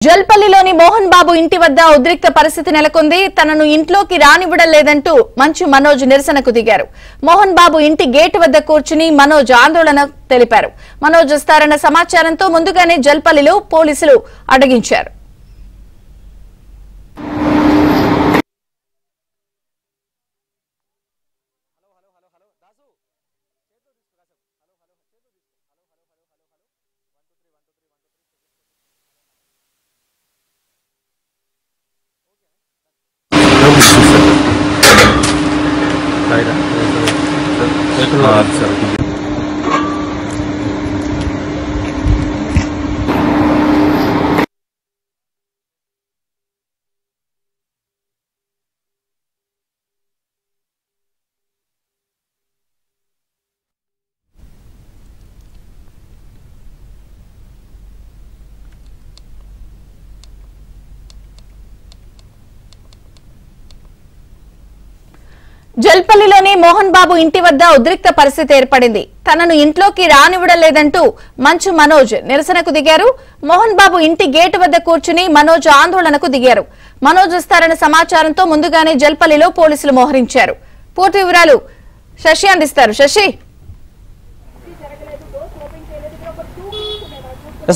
జల్పల్లిలోని మోహన్ బాబు ఇంటి వద్ద ఉద్రిక్త పరిస్థితి నెలకొంది. తనను ఇంట్లోకి రానివ్వడం లేదంటూ మంచు మనోజ్ నిరసనకు దిగారు. మోహన్ బాబు ఇంటి గేటు వద్ద కూర్చుని మనోజ్ ఆందోళన తెలిపారు. మనోజ్ వస్తారన్న సమాచారంతో ముందుగానే జల్పల్లిలో పోలీసులు అడ్డగించారు. జల్పల్లిలోని మోహన్ బాబు ఇంటి వద్ద ఉద్రిక్త పరిస్థితి ఏర్పడింది. తనను ఇంట్లోకి రానివ్వడం లేదంటూ మంచు మనోజ్ నిరసనకు దిగారు. మోహన్ బాబు ఇంటి గేటు వద్ద కూర్చుని మనోజ్ ఆందోళనకు దిగారు. మనోజ్ వస్తారన్న సమాచారంతో ముందుగానే జల్పల్లిలో పోలీసులు మోహరించారు. పూర్తి వివరాలు శశి అందిస్తారు. శశి,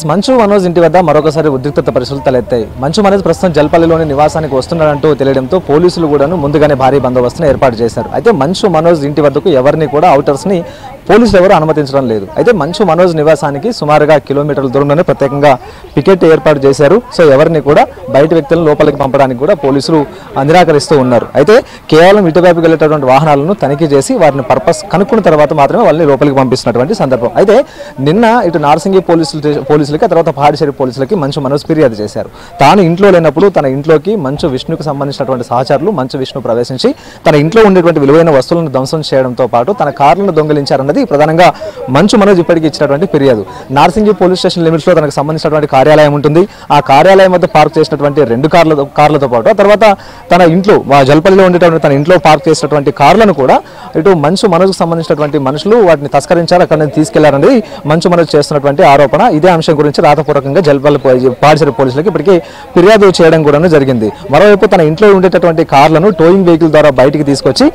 మంచు మనోజ్ ఇంటి వద్ద మరొకసారి ఉద్రిక్తత పరిస్థితులు తలెత్తాయి. మంచు మనోజ్ ప్రస్తుతం జల్పల్లిలోని నివాసానికి వస్తున్నాడంటూ తెలియడంతో పోలీసులు కూడాను ముందుగానే భారీ బందోబస్తును ఏర్పాటు చేశారు. అయితే మంచు మనోజ్ ఇంటి వద్దకు ఎవరిని కూడా అవుటర్స్ ని పోలీసులు ఎవరు అనుమతించడం లేదు. అయితే మంచు మనోజ్ నివాసానికి సుమారుగా కిలోమీటర్ల దూరంలోనే ప్రత్యేకంగా పికెట్ ఏర్పాటు చేశారు. సో ఎవరిని కూడా బయట వ్యక్తులను లోపలికి పంపడానికి కూడా పోలీసులు నిరాకరిస్తూ ఉన్నారు. అయితే కేవలం ఇటువైపుకి వెళ్ళేటటువంటి వాహనాలను తనిఖీ చేసి వారిని పర్పస్ కనుక్కున్న తర్వాత మాత్రమే వాళ్ళని లోపలికి పంపిస్తున్నటువంటి సందర్భం. అయితే నిన్న ఇటు నార్సింగి పోలీసులకి తర్వాత పాడిచేరి పోలీసులకి మంచు మనోజ్ ఫిర్యాదు చేశారు. తాను ఇంట్లో లేనప్పుడు తన ఇంట్లోకి మంచు విష్ణుకు సంబంధించినటువంటి సహచరులు మంచు విష్ణు ప్రవేశించి తన ఇంట్లో ఉండేటువంటి విలువైన వస్తువులను ధ్వంసం చేయడంతో పాటు తన కార్లను దొంగిలించారన్నది ప్రధానంగా మంచు మనోజ్ ఇప్పటికీ ఇచ్చినటువంటి ఫిర్యాదు. నార్సింగి పోలీస్ స్టేషన్ లిమిట్స్ లో తనకు సంబంధించినటువంటి కార్యాలయం ఉంటుంది. ఆ కార్యాలయం వద్ద పార్క్ చేసినటువంటి 2 కార్లతో పాటు ఆ తర్వాత తన ఇంట్లో జల్పల్లిలో ఉండేటువంటి తన ఇంట్లో పార్క్ చేసినటువంటి కార్లను కూడా ఇటు మంచు మనోజ్కు సంబంధించినటువంటి మనుషులు వాటిని తస్కరించారు, అక్కడ నుంచి తీసుకెళ్లారనేది మంచు మనోజ్ చేస్తున్నటువంటి ఆరోపణ. ఇదే అంశం గురించి రాతపూర్వకంగా జల్పల్లి పాడిచేరి పోలీసులకు ఇప్పటికీ ఫిర్యాదు చేయడం కూడా జరిగింది. మరోవైపు తన ఇంట్లో ఉండేటటువంటి కార్లను టోయింగ్ వెహికల్ ద్వారా బయటికి తీసుకొచ్చి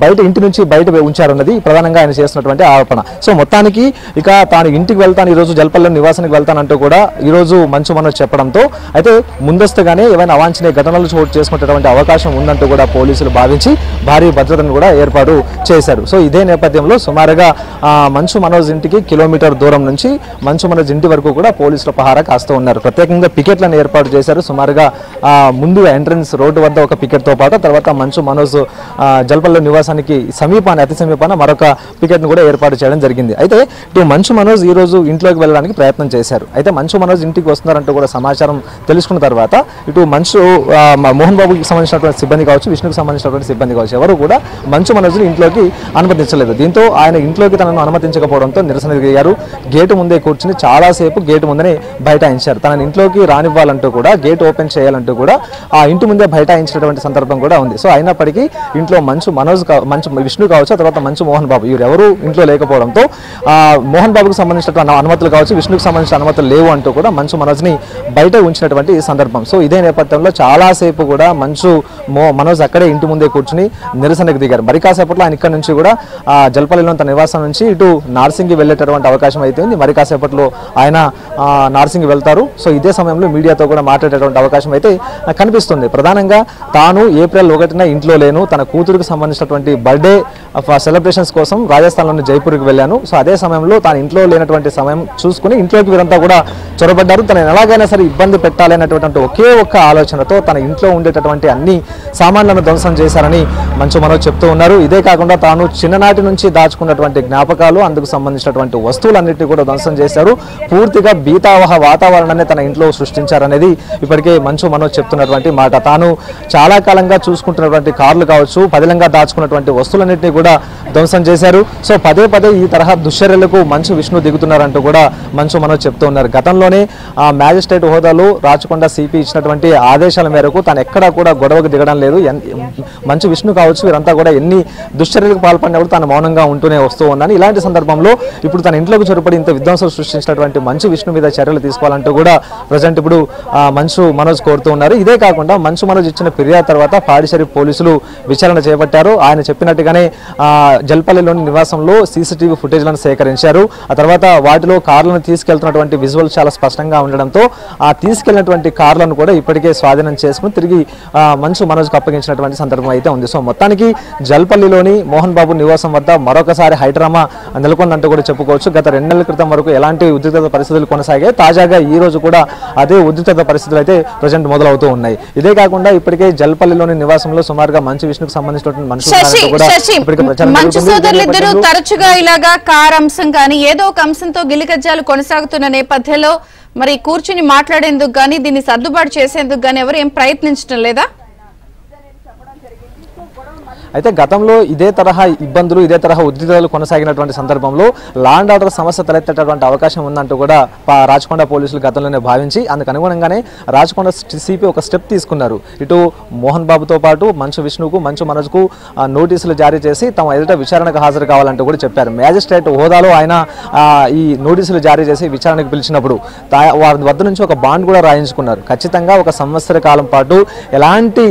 బయట ఇంటి నుంచి బయట ఉంచారన్నది ప్రధానంగా ఆయన చేస్తున్నటువంటి ఆరోపణ. సో మొత్తానికి ఇక తాను ఇంటికి వెళ్తాను, ఈ రోజు జల్పల్లి నివాసానికి వెళ్తానంటూ కూడా ఈ రోజు మంచు మనోజ్ చెప్పడంతో అయితే ముందస్తుగానే ఏమైనా అవాంఛనీయ ఘటనలు చోటు చేసుకునేటువంటి అవకాశం ఉందంటూ కూడా పోలీసులు భావించి భారీ భద్రతను కూడా ఏర్పాటు చేశారు. సో ఇదే నేపథ్యంలో సుమారుగా మంచు మనోజ్ ఇంటికి కిలోమీటర్ దూరం నుంచి మంచు మనోజ్ ఇంటి వరకు కూడా పోలీసుల పహారా కాస్తూ ఉన్నారు. ప్రత్యేకంగా పికెట్లను ఏర్పాటు చేశారు. సుమారుగా ముందు ఎంట్రన్స్ రోడ్డు వద్ద ఒక పికెట్ తో పాటు తర్వాత మంచు మనోజ్ జల్పల్లి నివాసానికి అతి సమీపాన మరొక పికెట్ ను కూడా ఏర్పాటు చేయడం జరిగింది. అయితే ఇటు మంచు మనోజ్ ఈ రోజు ఇంట్లోకి వెళ్ళడానికి ప్రయత్నం చేశారు. అయితే మంచు మనోజ్ ఇంటికి వస్తున్నారంటూ కూడా సమాచారం తెలుసుకున్న తర్వాత ఇటు మోహన్ బాబుకి సంబంధించినటువంటి సిబ్బంది కావచ్చు, విష్ణుకు సంబంధించినటువంటి సిబ్బంది కావచ్చు, ఎవరు కూడా మంచు మనోజ్ ఇంట్లోకి అనుమతించలేదు. దీంతో ఆయన ఇంట్లోకి తనను అనుమతించకపోవడంతో నిరసన దిగారు. గేటు ముందే కూర్చుని చాలాసేపు గేటు ముందనే బైఠాయించారు. తనని ఇంట్లోకి రానివ్వాలంటూ కూడా గేట్ ఓపెన్ చేయాలంటూ కూడా ఆ ఇంటి ముందే బైఠాయించినటువంటి సందర్భం కూడా ఉంది. సో అయినప్పటికీ ఇంట్లో మంచు విష్ణు కావచ్చు, తర్వాత మంచు మోహన్ బాబు ఎవరు ఇంట్లో లేకపోవడంతో మోహన్ బాబుకు సంబంధించినటువంటి అనుమతులు కావచ్చు, విష్ణుకు సంబంధించిన అనుమతులు లేవు అంటూ కూడా మంచు మనోజ్ని బయట ఉంచినటువంటి సందర్భం. సో ఇదే నేపథ్యంలో చాలాసేపు కూడా మనోజ్ అక్కడే ఇంటి ముందే కూర్చుని నిరసనకు దిగారు. మరి కాసేపట్లో ఆయన ఇక్కడ నుంచి కూడా జల్పల్లిలో తన నివాసం నుంచి ఇటు నార్సింగి వెళ్ళేటటువంటి అవకాశం అయితే ఉంది. మరి కాసేపట్లో ఆయన నార్సింగి వెళ్తారు. సో ఇదే సమయంలో మీడియాతో కూడా మాట్లాడేటువంటి అవకాశం అయితే కనిపిస్తుంది. ప్రధానంగా తాను ఏప్రిల్ 1న ఇంట్లో లేను, తన కూతురుకు సంబంధించినటువంటి బర్త్డే సెలబ్రేషన్స్ కోసం రాజస్థాన్లోని జైపూర్కి వెళ్ళాను. సో అదే సమయంలో తాను ఇంట్లో లేనటువంటి సమయం చూసుకుని ఇంట్లోకి వీరంతా కూడా చొరబడ్డారు. తను ఎలాగైనా సరే ఇబ్బంది పెట్టాలనేటువంటి ఒకే ఒక్క ఆలోచనతో తన ఇంట్లో ఉండేటటువంటి అన్ని సామాన్లను ధ్వంసం చేశారని మంచు మనోజ్ చెప్తూ ఉన్నారు. ఇదే కాకుండా తాను చిన్ననాటి నుంచి దాచుకున్నటువంటి జ్ఞాపకాలు, అందుకు సంబంధించినటువంటి వస్తువులన్నింటినీ కూడా ధ్వంసం చేశారు. పూర్తిగా భీతావహ వాతావరణాన్ని తన ఇంట్లో సృష్టించారనేది ఇప్పటికే మంచు మనోజ్ చెప్తున్నటువంటి మాట. తాను చాలా కాలంగా చూసుకుంటున్నటువంటి కార్లు కావచ్చు, పదిలంగా దాచుకున్నటువంటి వస్తువులన్నింటినీ కూడా కూడా ధ్వంసం చేశారు. సో పదే పదే ఈ తరహా దుశ్చర్యలకు మంచు విష్ణు దిగుతున్నారంటూ కూడా మంచు మనోజ్ చెప్తూ ఉన్నారు. గతంలోనే మ్యాజిస్ట్రేట్ హోదాలో రాచకొండ సిపి ఇచ్చినటువంటి ఆదేశాల మేరకు తాను ఎక్కడా కూడా గొడవకు దిగడం లేదు. మంచు విష్ణు కావచ్చు వీరంతా కూడా ఎన్ని దుశ్చర్యలకు పాల్పడినప్పుడు తాను మౌనంగా ఉంటూనే వస్తూ ఉన్నాను. ఇలాంటి సందర్భంలో ఇప్పుడు తన ఇంట్లోకి చొరపడి ఇంత విధ్వంసం సృష్టించినటువంటి మంచు విష్ణు మీద చర్యలు తీసుకోవాలంటూ కూడా ప్రజెంట్ ఇప్పుడు మంచు మనోజ్ కోరుతూ ఉన్నారు. ఇదే కాకుండా మంచు మనోజ్ ఇచ్చిన ఫిర్యాదు తర్వాత పాడిశేరి పోలీసులు విచారణ చేపట్టారు. ఆయన చెప్పినట్టుగానే జల్పల్లిలోని నివాసంలో సీసీటీవీ ఫుటేజ్లను సేకరించారు. ఆ తర్వాత వాటిలో కార్లను తీసుకెళ్తున్నటువంటి విజువల్ చాలా స్పష్టంగా ఉండడంతో ఆ తీసుకెళ్లినటువంటి కార్లను కూడా ఇప్పటికే స్వాధీనం చేసుకుని తిరిగి మంచు మనోజ్కి అప్పగించినటువంటి సందర్భం అయితే ఉంది. సో మొత్తానికి జల్పల్లిలోని మోహన్ బాబు నివాసం వద్ద మరొకసారి హైడ్రామా నెలకొందంటూ కూడా చెప్పుకోవచ్చు. గత 2 నెలల క్రితం వరకు ఎలాంటి ఉద్రిక్తత పరిస్థితులు కొనసాగాయి. తాజాగా ఈ రోజు కూడా అదే ఉద్రిక్తత పరిస్థితులు అయితే ప్రజెంట్ మొదలవుతూ ఉన్నాయి. ఇదే కాకుండా ఇప్పటికే జల్పల్లిలోని నివాసంలో సుమారుగా మంచు విష్ణుకు సంబంధించినటువంటి మంచు సోదరులిద్దరూ తరచుగా ఇలాగా కార్ అంశం కానీ ఏదో ఒక అంశంతో గిలికజ్జాలు కొనసాగుతున్న నేపథ్యంలో మరి కూర్చుని మాట్లాడేందుకు గానీ దీన్ని సర్దుబాటు చేసేందుకు గానీ ఎవరు ఏం ప్రయత్నించడం లేదా? అయితే గతంలో ఇదే తరహా ఇబ్బందులు ఇదే తరహా ఉద్రిక్తతలు కొనసాగినటువంటి సందర్భంలో లా అండ్ ఆర్డర్ సమస్య తలెత్తేటటువంటి అవకాశం ఉందంటూ కూడా రాచకొండ పోలీసులు గతంలోనే భావించి అందుకు అనుగుణంగానే రాచకొండ సిపి ఒక స్టెప్ తీసుకున్నారు. ఇటు మోహన్ బాబుతో పాటు మంచు విష్ణుకు మంచు మనోజ్కు నోటీసులు జారీ చేసి తమ ఎదుట విచారణకు హాజరు కావాలంటూ కూడా చెప్పారు. మ్యాజిస్ట్రేట్ హోదాలో ఆయన ఈ నోటీసులు జారీ చేసి విచారణకు పిలిచినప్పుడు వారి వద్ద నుంచి ఒక బాండ్ కూడా రాయించుకున్నారు. ఖచ్చితంగా 1 సంవత్సర కాలం పాటు ఎలాంటి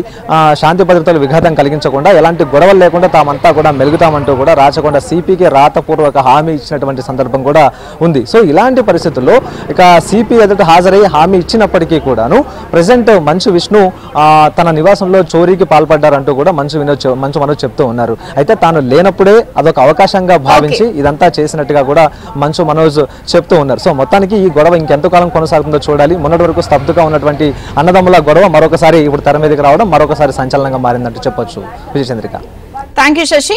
శాంతి భద్రతలు విఘాతం కలిగించకుండా ఎలాంటి గొడవలు లేకుండా తామంతా కూడా మెలుగుతామంటూ కూడా రాచకొండ సిపికి రాతపూర్వక హామీ ఇచ్చినటువంటి సందర్భం కూడా ఉంది. సో ఇలాంటి పరిస్థితుల్లో ఇక సిపి ఎదుట హాజరై హామీ ఇచ్చినప్పటికీ కూడాను ప్రజెంట్ మంచు విష్ణు తన నివాసంలో చోరీకి పాల్పడ్డారంటూ కూడా మంచు మనోజ్ చెప్తూ ఉన్నారు. అయితే తాను లేనప్పుడే అదొక అవకాశంగా భావించి ఇదంతా చేసినట్టుగా కూడా మంచు మనోజ్ చెప్తూ ఉన్నారు. సో మొత్తానికి ఈ గొడవ ఇంకెంతకాలం కొనసాగుతుందో చూడాలి. మొన్నటి వరకు స్తబ్దుగా ఉన్నటువంటి అన్నదమ్ముల గొడవ మరొకసారి ఇప్పుడు తెర మీదకి రావడం మరొకసారి సంచలనంగా మారిందంటూ చెప్పొచ్చు. విజయచంద్రిక. Thank you Shashi.